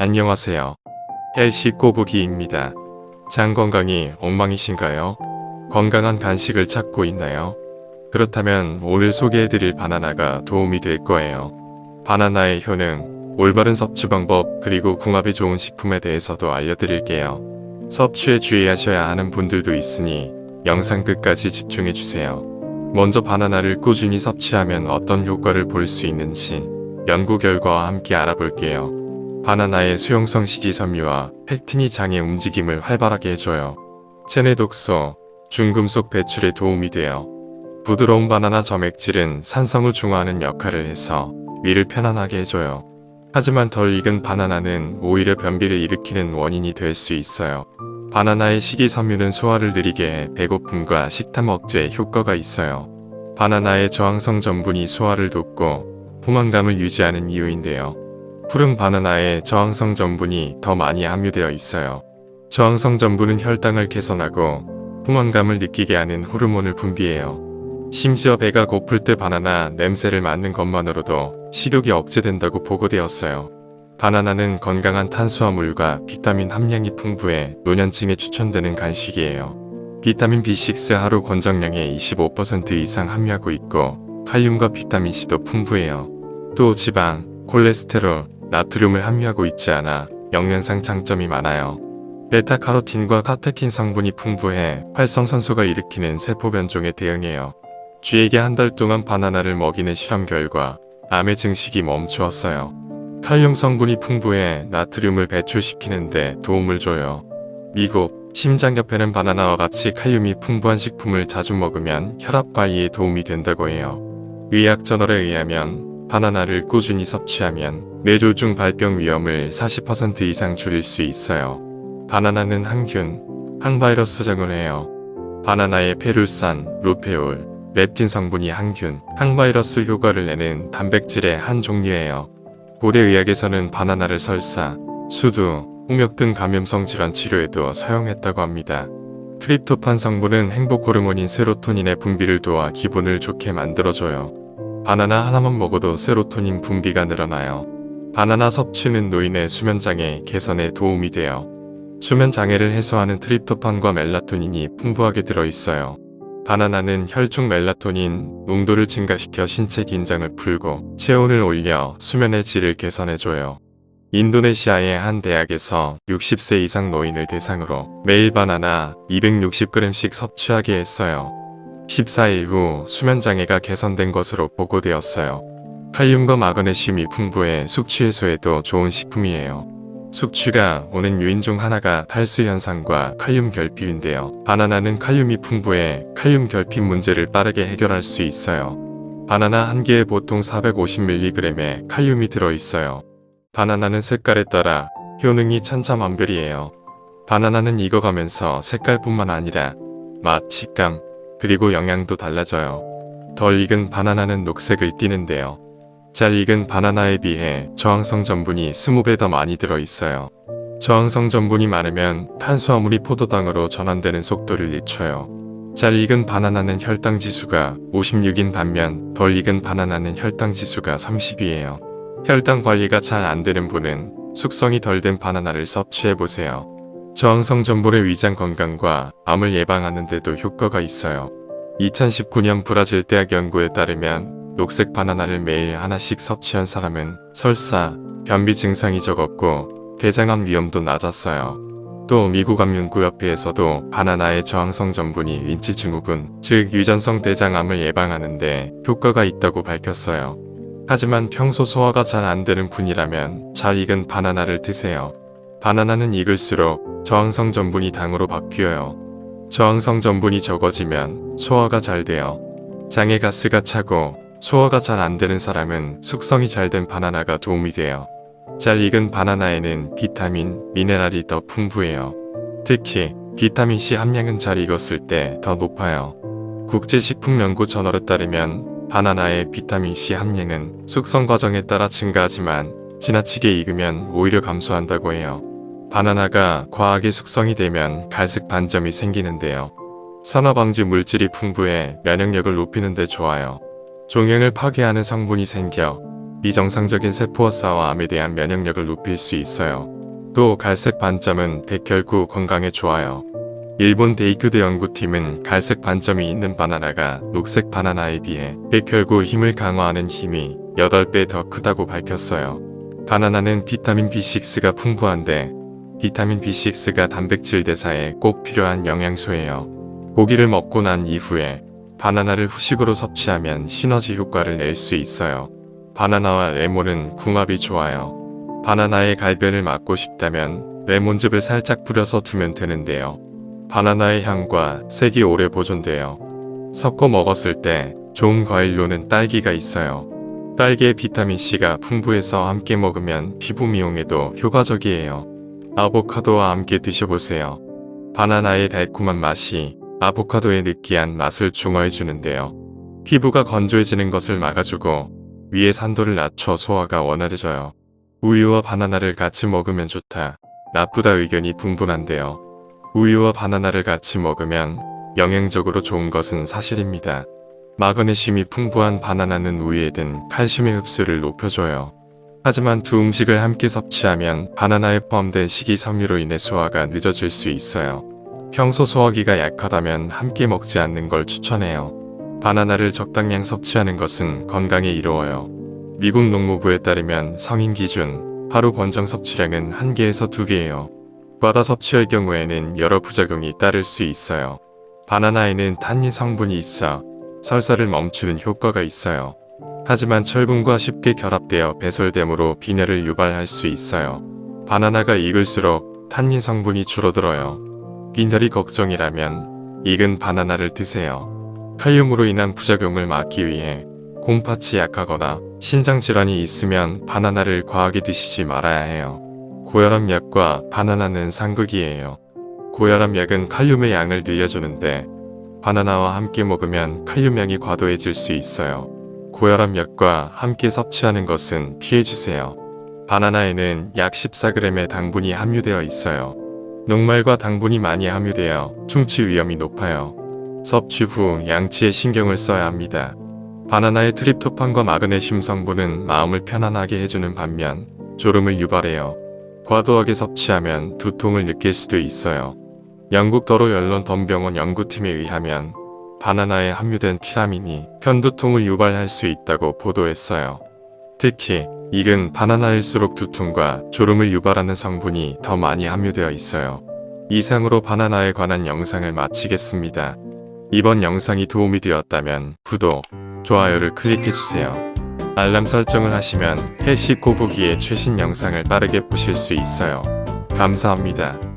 안녕하세요. 헬시 꼬부기입니다. 장 건강이 엉망이신가요? 건강한 간식을 찾고 있나요? 그렇다면 오늘 소개해드릴 바나나가 도움이 될 거예요. 바나나의 효능, 올바른 섭취 방법, 그리고 궁합이 좋은 식품에 대해서도 알려드릴게요. 섭취에 주의하셔야 하는 분들도 있으니 영상 끝까지 집중해주세요. 먼저 바나나를 꾸준히 섭취하면 어떤 효과를 볼 수 있는지 연구 결과와 함께 알아볼게요. 바나나의 수용성 식이섬유와 펙틴이 장의 움직임을 활발하게 해줘요. 체내 독소, 중금속 배출에 도움이 돼요. 부드러운 바나나 점액질은 산성을 중화하는 역할을 해서 위를 편안하게 해줘요. 하지만 덜 익은 바나나는 오히려 변비를 일으키는 원인이 될 수 있어요. 바나나의 식이섬유는 소화를 느리게 해 배고픔과 식탐 억제에 효과가 있어요. 바나나의 저항성 전분이 소화를 돕고 포만감을 유지하는 이유인데요. 푸른 바나나에 저항성 전분이 더 많이 함유되어 있어요. 저항성 전분은 혈당을 개선하고 포만감을 느끼게 하는 호르몬을 분비해요. 심지어 배가 고플 때 바나나 냄새를 맡는 것만으로도 식욕이 억제된다고 보고되었어요. 바나나는 건강한 탄수화물과 비타민 함량이 풍부해 노년층에 추천되는 간식이에요. 비타민 B6 하루 권장량의 25% 이상 함유하고 있고 칼륨과 비타민C도 풍부해요. 또 지방, 콜레스테롤, 나트륨을 함유하고 있지 않아 영양상 장점이 많아요. 베타카로틴과 카테킨 성분이 풍부해 활성산소가 일으키는 세포 변종에 대응해요. 쥐에게 한 달 동안 바나나를 먹이는 실험 결과 암의 증식이 멈추었어요. 칼륨 성분이 풍부해 나트륨을 배출시키는 데 도움을 줘요. 미국 심장협회는 바나나와 같이 칼륨이 풍부한 식품을 자주 먹으면 혈압 관리에 도움이 된다고 해요. 의학저널에 의하면 바나나를 꾸준히 섭취하면 뇌졸중 발병 위험을 40% 이상 줄일 수 있어요. 바나나는 항균, 항바이러스작용을 해요. 바나나의 페룰산, 루페올, 렙틴 성분이 항균, 항바이러스 효과를 내는 단백질의 한 종류예요. 고대 의학에서는 바나나를 설사, 수두, 홍역 등 감염성 질환 치료에도 사용했다고 합니다. 트립토판 성분은 행복 호르몬인 세로토닌의 분비를 도와 기분을 좋게 만들어줘요. 바나나 하나만 먹어도 세로토닌 분비가 늘어나요. 바나나 섭취는 노인의 수면장애 개선에 도움이 돼요. 수면장애를 해소하는 트립토판과 멜라토닌이 풍부하게 들어있어요. 바나나는 혈중 멜라토닌 농도를 증가시켜 신체 긴장을 풀고 체온을 올려 수면의 질을 개선해줘요. 인도네시아의 한 대학에서 60세 이상 노인을 대상으로 매일 바나나 260g씩 섭취하게 했어요. 14일 후 수면장애가 개선된 것으로 보고되었어요. 칼륨과 마그네슘이 풍부해 숙취 해소에도 좋은 식품이에요. 숙취가 오는 요인 중 하나가 탈수 현상과 칼륨 결핍인데요. 바나나는 칼륨이 풍부해 칼륨 결핍 문제를 빠르게 해결할 수 있어요. 바나나 한 개에 보통 450mg의 칼륨이 들어있어요. 바나나는 색깔에 따라 효능이 천차만별이에요. 바나나는 익어가면서 색깔뿐만 아니라 맛, 식감, 그리고 영양도 달라져요. 덜 익은 바나나는 녹색을 띠는데요. 잘 익은 바나나에 비해 저항성 전분이 20배 더 많이 들어있어요. 저항성 전분이 많으면 탄수화물이 포도당으로 전환되는 속도를 늦춰요. 잘 익은 바나나는 혈당 지수가 56인 반면 덜 익은 바나나는 혈당 지수가 30이에요. 혈당 관리가 잘 안되는 분은 숙성이 덜 된 바나나를 섭취해보세요. 저항성 전분의 위장 건강과 암을 예방하는 데도 효과가 있어요. 2019년 브라질 대학 연구에 따르면 녹색 바나나를 매일 하나씩 섭취한 사람은 설사, 변비 증상이 적었고 대장암 위험도 낮았어요. 또 미국 암연구협회에서도 바나나의 저항성 전분이 인치증후군, 즉 유전성 대장암을 예방하는 데 효과가 있다고 밝혔어요. 하지만 평소 소화가 잘 안되는 분이라면 잘 익은 바나나를 드세요. 바나나는 익을수록 저항성 전분이 당으로 바뀌어요. 저항성 전분이 적어지면 소화가 잘 돼요. 장에 가스가 차고 소화가 잘 안되는 사람은 숙성이 잘 된 바나나가 도움이 돼요. 잘 익은 바나나에는 비타민, 미네랄이 더 풍부해요. 특히 비타민C 함량은 잘 익었을 때 더 높아요. 국제식품연구저널에 따르면 바나나의 비타민C 함량은 숙성 과정에 따라 증가하지만 지나치게 익으면 오히려 감소한다고 해요. 바나나가 과하게 숙성이 되면 갈색 반점이 생기는데요. 산화방지 물질이 풍부해 면역력을 높이는 데 좋아요. 종양을 파괴하는 성분이 생겨 비정상적인 세포화사와 암에 대한 면역력을 높일 수 있어요. 또 갈색 반점은 백혈구 건강에 좋아요. 일본 데이큐드 연구팀은 갈색 반점이 있는 바나나가 녹색 바나나에 비해 백혈구 힘을 강화하는 힘이 8배 더 크다고 밝혔어요. 바나나는 비타민 B6가 풍부한데 비타민 B6가 단백질 대사에 꼭 필요한 영양소예요. 고기를 먹고 난 이후에 바나나를 후식으로 섭취하면 시너지 효과를 낼 수 있어요. 바나나와 레몬은 궁합이 좋아요. 바나나의 갈변을 맡고 싶다면 레몬즙을 살짝 뿌려서 두면 되는데요. 바나나의 향과 색이 오래 보존돼요. 섞어 먹었을 때 좋은 과일로는 딸기가 있어요. 딸기에 비타민C가 풍부해서 함께 먹으면 피부 미용에도 효과적이에요. 아보카도와 함께 드셔보세요. 바나나의 달콤한 맛이 아보카도의 느끼한 맛을 중화해주는데요. 피부가 건조해지는 것을 막아주고 위의 산도를 낮춰 소화가 원활해져요. 우유와 바나나를 같이 먹으면 좋다, 나쁘다 의견이 분분한데요. 우유와 바나나를 같이 먹으면 영양적으로 좋은 것은 사실입니다. 마그네슘이 풍부한 바나나는 우유에 든 칼슘의 흡수를 높여줘요. 하지만 두 음식을 함께 섭취하면 바나나에 포함된 식이섬유로 인해 소화가 늦어질 수 있어요. 평소 소화기가 약하다면 함께 먹지 않는 걸 추천해요. 바나나를 적당량 섭취하는 것은 건강에 이로워요. 미국 농무부에 따르면 성인 기준 하루 권장 섭취량은 1개에서 2개예요. 과다 섭취할 경우에는 여러 부작용이 따를 수 있어요. 바나나에는 탄닌 성분이 있어 설사를 멈추는 효과가 있어요. 하지만 철분과 쉽게 결합되어 배설됨으로 빈혈을 유발할 수 있어요. 바나나가 익을수록 탄닌 성분이 줄어들어요. 빈혈이 걱정이라면 익은 바나나를 드세요. 칼륨으로 인한 부작용을 막기 위해 곰팥이 약하거나 신장질환이 있으면 바나나를 과하게 드시지 말아야 해요. 고혈압 약과 바나나는 상극이에요. 고혈압 약은 칼륨의 양을 늘려주는데 바나나와 함께 먹으면 칼륨량이 과도해질 수 있어요. 고혈압 약과 함께 섭취하는 것은 피해주세요. 바나나에는 약 14g의 당분이 함유되어 있어요. 녹말과 당분이 많이 함유되어 충치 위험이 높아요. 섭취 후 양치에 신경을 써야 합니다. 바나나의 트립토판과 마그네슘 성분은 마음을 편안하게 해주는 반면 졸음을 유발해요. 과도하게 섭취하면 두통을 느낄 수도 있어요. 영국 더로 연론 덤병원 연구팀에 의하면 바나나에 함유된 티라민이 편두통을 유발할 수 있다고 보도했어요. 특히 익은 바나나일수록 두통과 졸음을 유발하는 성분이 더 많이 함유되어 있어요. 이상으로 바나나에 관한 영상을 마치겠습니다. 이번 영상이 도움이 되었다면 구독, 좋아요를 클릭해주세요. 알람 설정을 하시면 헬시 꼬부기의 최신 영상을 빠르게 보실 수 있어요. 감사합니다.